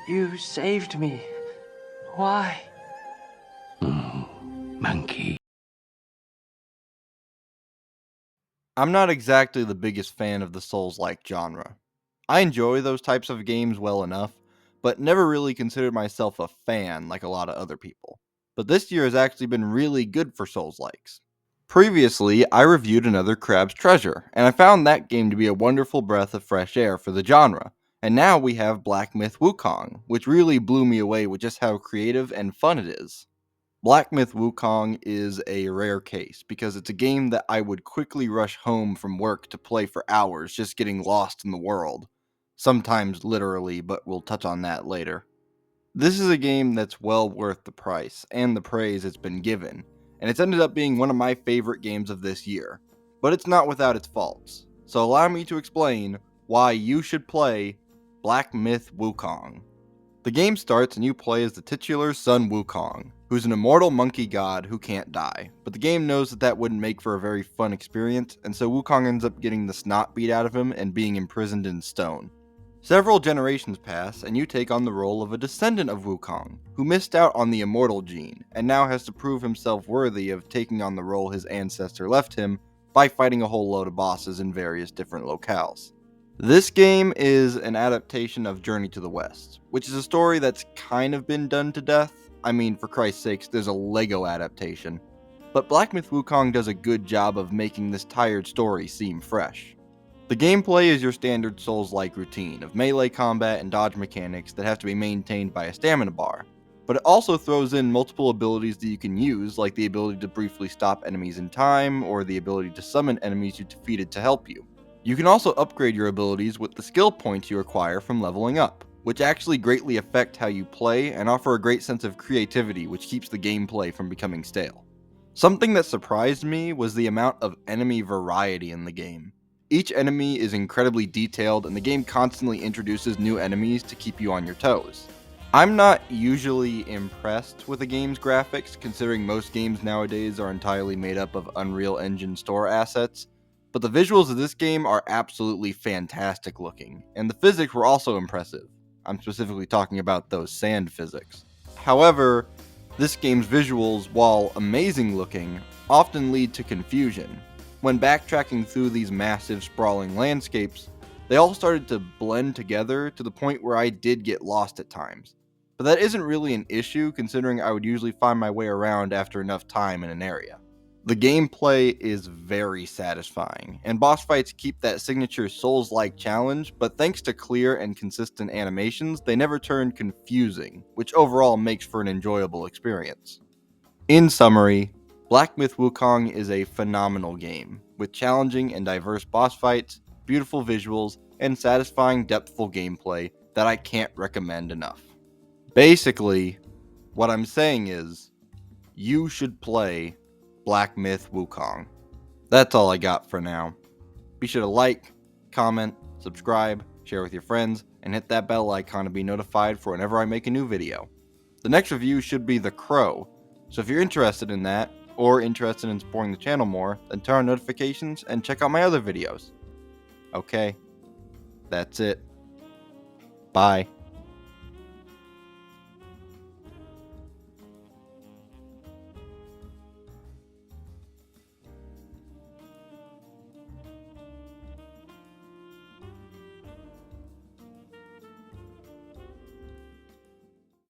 You saved me. Why? MONKE. I'm not exactly the biggest fan of the Souls-like genre. I enjoy those types of games well enough, but never really considered myself a fan like a lot of other people. But this year has actually been really good for Souls-likes. Previously, I reviewed another Crab's Treasure, and I found that game to be a wonderful breath of fresh air for the genre. And now we have Black Myth Wukong, which really blew me away with just how creative and fun it is. Black Myth Wukong is a rare case because it's a game that I would quickly rush home from work to play for hours just getting lost in the world. Sometimes literally, but we'll touch on that later. This is a game that's well worth the price and the praise it's been given, and it's ended up being one of my favorite games of this year. But it's not without its faults, so allow me to explain why you should play Black Myth Wukong. The game starts and you play as the titular son Wukong, who's an immortal monkey god who can't die, but the game knows that that wouldn't make for a very fun experience, and so Wukong ends up getting the snot beat out of him and being imprisoned in stone. Several generations pass, and you take on the role of a descendant of Wukong, who missed out on the immortal gene, and now has to prove himself worthy of taking on the role his ancestor left him by fighting a whole load of bosses in various different locales. This game is an adaptation of Journey to the West, which is a story that's kind of been done to death. I mean, for Christ's sakes, there's a Lego adaptation. But Black Myth Wukong does a good job of making this tired story seem fresh. The gameplay is your standard Souls-like routine of melee combat and dodge mechanics that have to be maintained by a stamina bar, but it also throws in multiple abilities that you can use, like the ability to briefly stop enemies in time, or the ability to summon enemies you defeated to help you. You can also upgrade your abilities with the skill points you acquire from leveling up, which actually greatly affect how you play and offer a great sense of creativity which keeps the gameplay from becoming stale. Something that surprised me was the amount of enemy variety in the game. Each enemy is incredibly detailed and the game constantly introduces new enemies to keep you on your toes. I'm not usually impressed with a game's graphics, considering most games nowadays are entirely made up of Unreal Engine store assets, but the visuals of this game are absolutely fantastic looking, and the physics were also impressive. I'm specifically talking about those sand physics. However, this game's visuals, while amazing looking, often lead to confusion. When backtracking through these massive, sprawling landscapes, they all started to blend together to the point where I did get lost at times. But that isn't really an issue, considering I would usually find my way around after enough time in an area. The gameplay is very satisfying, and boss fights keep that signature Souls-like challenge, but thanks to clear and consistent animations, they never turn confusing, which overall makes for an enjoyable experience. In summary, Black Myth Wukong is a phenomenal game, with challenging and diverse boss fights, beautiful visuals, and satisfying depthful gameplay that I can't recommend enough. Basically, what I'm saying is, you should play Black Myth Wukong. That's all I got for now. Be sure to like, comment, subscribe, share with your friends, and hit that bell icon to be notified for whenever I make a new video. The next review should be The Crow, so if you're interested in that, or interested in supporting the channel more, then turn on notifications and check out my other videos. Okay, that's it. Bye.